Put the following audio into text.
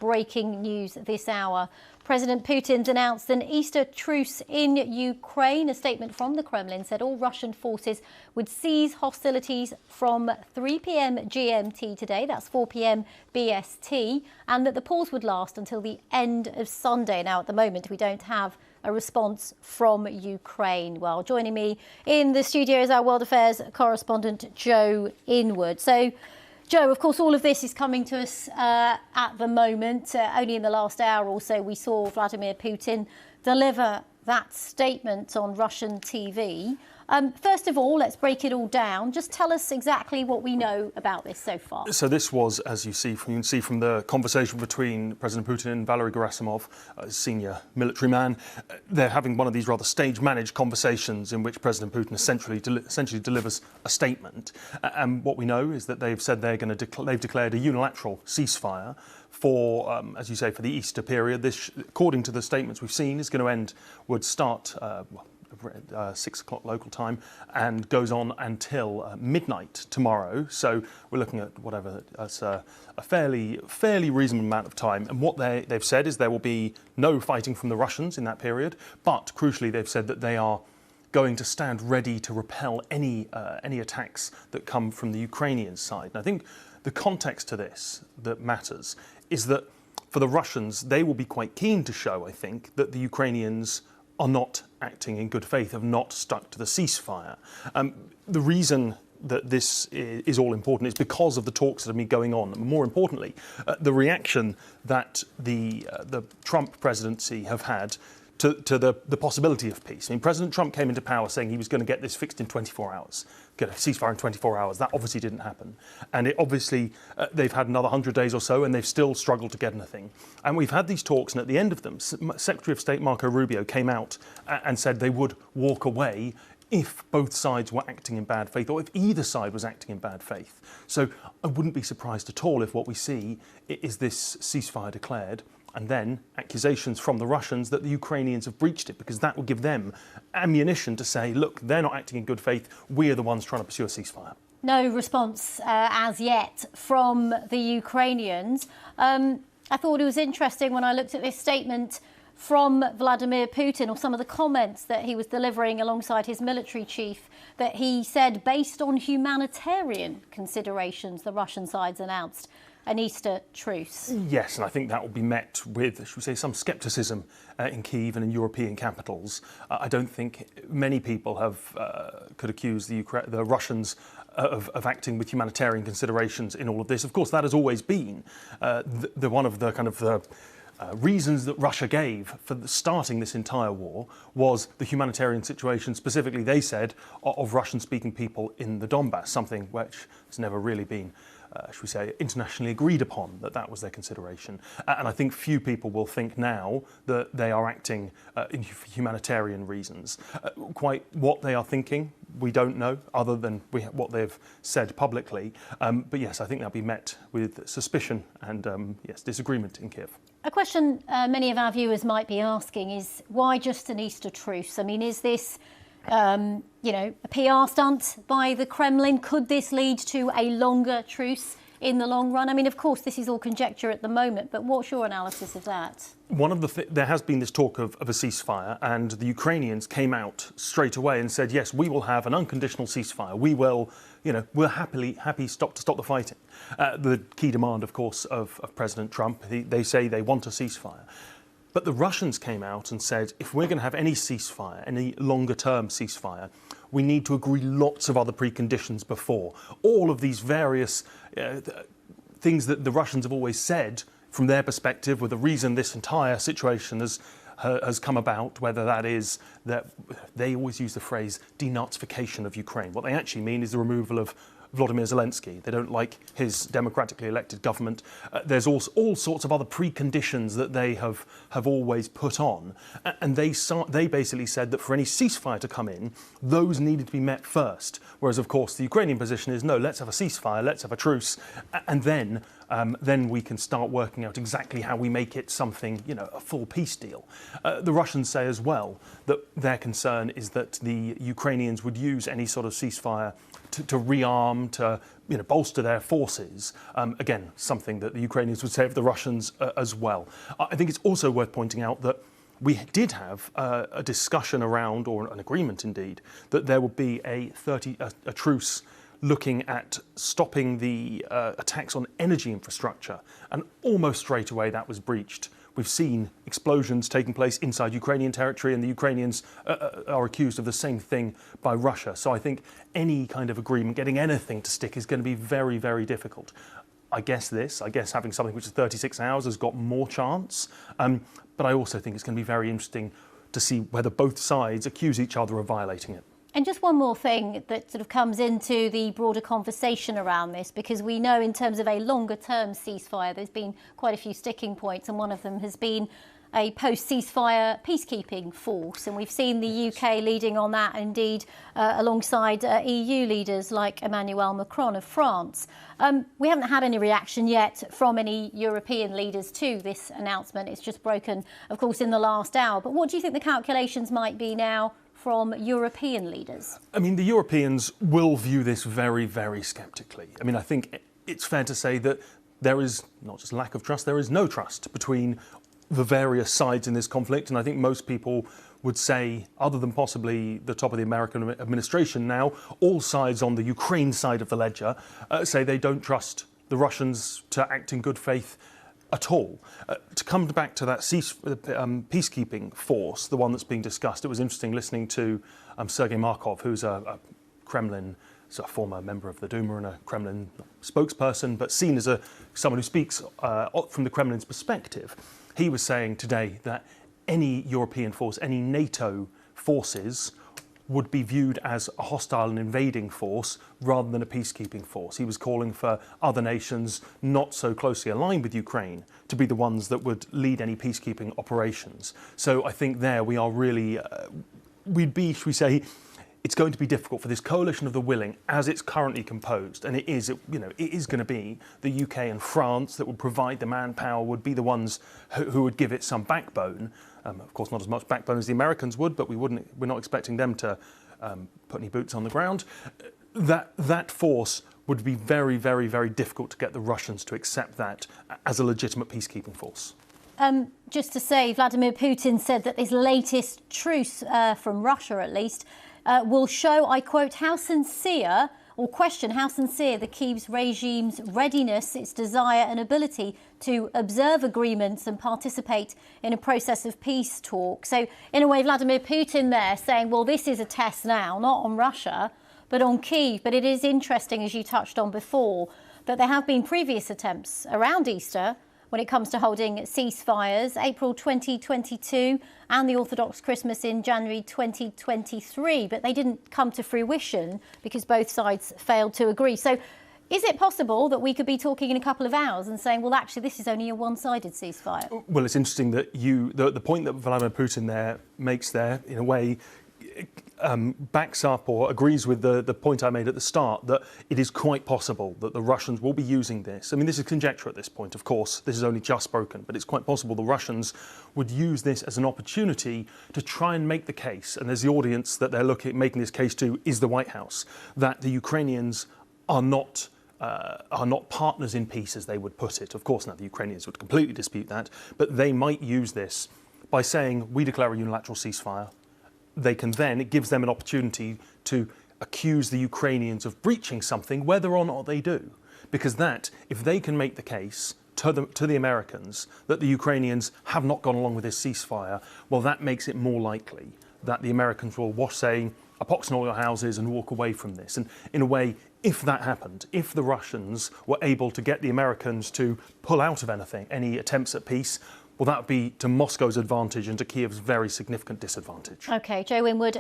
breaking news this hour. President Putin's announced an Easter truce in Ukraine. A statement from the Kremlin said all Russian forces would cease hostilities from 3 p.m. GMT today, that's 4 p.m. BST, and that the pause would last until the end of Sunday. Now, at the moment, we don't have a response from Ukraine. Well, joining me in the studio is our World Affairs correspondent, Joe Inwood. So, Joe, of course, all of this is coming to us at the moment. Only in the last hour or so, we saw Vladimir Putin deliver that statement on Russian TV. First of all, let's break it all down. Just tell us exactly what we know about this so far. So this was, as you can see from the conversation between President Putin and Valery Gerasimov, a senior military man. They're having one of these rather stage-managed conversations in which President Putin essentially delivers a statement. And what we know is that they've said they've declared a unilateral ceasefire for, as you say, for the Easter period. This, according to the statements we've seen, is going to would start 6 o'clock local time and goes on until midnight tomorrow. So we're looking at whatever, that's a fairly reasonable amount of time. And what they've said is there will be no fighting from the Russians in that period. But crucially, they've said that they are going to stand ready to repel any attacks that come from the Ukrainian side. And I think the context to this that matters is that for the Russians, they will be quite keen to show, I think, that the Ukrainians are not acting in good faith, have not stuck to the ceasefire. The reason that this is all important is because of the talks that have been going on. And more importantly, the reaction that the Trump presidency have had to the possibility of peace. I mean, President Trump came into power saying he was going to get this fixed in 24 hours, get a ceasefire in 24 hours. That obviously didn't happen. And it obviously, they've had another 100 days or so, and they've still struggled to get anything. And we've had these talks, and at the end of them, Secretary of State Marco Rubio came out and said they would walk away if both sides were acting in bad faith, or if either side was acting in bad faith. So I wouldn't be surprised at all if what we see is this ceasefire declared, and then accusations from the Russians that the Ukrainians have breached it, because that will give them ammunition to say, look, they're not acting in good faith, we're the ones trying to pursue a ceasefire. No response as yet from the Ukrainians. I thought it was interesting when I looked at this statement from Vladimir Putin, or some of the comments that he was delivering alongside his military chief, that he said, based on humanitarian considerations, the Russian side's announced an Easter truce. Yes, and I think that will be met with, should we say, some scepticism in Kyiv and in European capitals. I don't think many people could accuse the Russians of acting with humanitarian considerations in all of this. Of course, that has always been one of the reasons that Russia gave for starting this entire war was the humanitarian situation, specifically, they said, of Russian-speaking people in the Donbass, something which has never really been should we say, internationally agreed upon, that was their consideration. And I think few people will think now that they are acting for humanitarian reasons. Quite what they are thinking, we don't know, other than what they've said publicly. But yes, I think they'll be met with suspicion and, yes, disagreement in Kiev. A question many of our viewers might be asking is, why just an Easter truce? I mean, is this a PR stunt by the Kremlin? Could this lead to a longer truce in the long run? I mean, of course, this is all conjecture at the moment, but what's your analysis of that? There has been this talk of a ceasefire, and the Ukrainians came out straight away and said, yes, we will have an unconditional ceasefire. We will, we're happy stop the fighting. The key demand, of course, of President Trump, they say they want a ceasefire. But the Russians came out and said, if we're going to have any ceasefire, any longer-term ceasefire, we need to agree lots of other preconditions before. All of these various things that the Russians have always said, from their perspective, were the reason this entire situation has come about, whether that is that they always use the phrase denazification of Ukraine. What they actually mean is the removal of Volodymyr Zelensky. They don't like his democratically elected government. There's also all sorts of other preconditions that they have always put on. And they basically said that for any ceasefire to come in, those needed to be met first. Whereas, of course, the Ukrainian position is, no, let's have a ceasefire, let's have a truce, and then then we can start working out exactly how we make it something, a full peace deal. The Russians say as well that their concern is that the Ukrainians would use any sort of ceasefire to rearm, to bolster their forces. Again, something that the Ukrainians would say of the Russians as well. I think it's also worth pointing out that we did have a discussion around, or an agreement indeed, that there would be a truce looking at stopping the attacks on energy infrastructure, and almost straight away that was breached. We've seen explosions taking place inside Ukrainian territory, and the Ukrainians are accused of the same thing by Russia. So I think any kind of agreement, getting anything to stick, is going to be very, very difficult. I guess having something which is 36 hours has got more chance. But I also think it's going to be very interesting to see whether both sides accuse each other of violating it. And just one more thing that sort of comes into the broader conversation around this, because we know in terms of a longer term ceasefire, there's been quite a few sticking points, and one of them has been a post-ceasefire peacekeeping force. And we've seen the UK leading on that, indeed, alongside EU leaders like Emmanuel Macron of France. We haven't had any reaction yet from any European leaders to this announcement. It's just broken, of course, in the last hour. But what do you think the calculations might be now from European leaders? I mean, the Europeans will view this very, very sceptically. I mean, I think it's fair to say that there is not just lack of trust, there is no trust between the various sides in this conflict. And I think most people would say, other than possibly the top of the American administration now, all sides on the Ukraine side of the ledger say they don't trust the Russians to act in good faith at all. To come back to that peacekeeping force, the one that's being discussed, it was interesting listening to Sergei Markov, who's a Kremlin, a former member of the Duma and a Kremlin spokesperson, but seen as someone who speaks from the Kremlin's perspective. He was saying today that any European force, any NATO forces, would be viewed as a hostile and invading force rather than a peacekeeping force. He was calling for other nations not so closely aligned with Ukraine to be the ones that would lead any peacekeeping operations. So I think there we are really, should we say, it's going to be difficult for this coalition of the willing, as it's currently composed, and it is going to be the UK and France that would provide the manpower, would be the ones who would give it some backbone. Of course, not as much backbone as the Americans would, but we're not expecting them to put any boots on the ground. That force would be very, very, very difficult to get the Russians to accept that as a legitimate peacekeeping force. Just to say, Vladimir Putin said that this latest truce, from Russia at least, will show, I quote, how sincere the Kyiv's regime's readiness, its desire and ability to observe agreements and participate in a process of peace talk. So, in a way, Vladimir Putin there saying, well, this is a test now, not on Russia, but on Kyiv. But it is interesting, as you touched on before, that there have been previous attempts around Easter when it comes to holding ceasefires, April 2022 and the Orthodox Christmas in January 2023, but they didn't come to fruition because both sides failed to agree. So is it possible that we could be talking in a couple of hours and saying, well, actually, this is only a one-sided ceasefire? Well, it's interesting that the point that Vladimir Putin makes there, in a way, backs up or agrees with the point I made at the start, that it is quite possible that the Russians will be using this. I mean, this is conjecture at this point, of course. This is only just spoken, but it's quite possible the Russians would use this as an opportunity to try and make the case, and there's the audience that they're making this case to is the White House, that the Ukrainians are not partners in peace, as they would put it. Of course, now the Ukrainians would completely dispute that, but they might use this by saying, we declare a unilateral ceasefire. It gives them an opportunity to accuse the Ukrainians of breaching something, whether or not they do. Because if they can make the case to the Americans that the Ukrainians have not gone along with this ceasefire, well, that makes it more likely that the Americans will say, a pox in all your houses, and walk away from this. And in a way, if that happened, if the Russians were able to get the Americans to pull out of any attempts at peace, well, that would be to Moscow's advantage and to Kiev's very significant disadvantage. OK, Joe Winwood.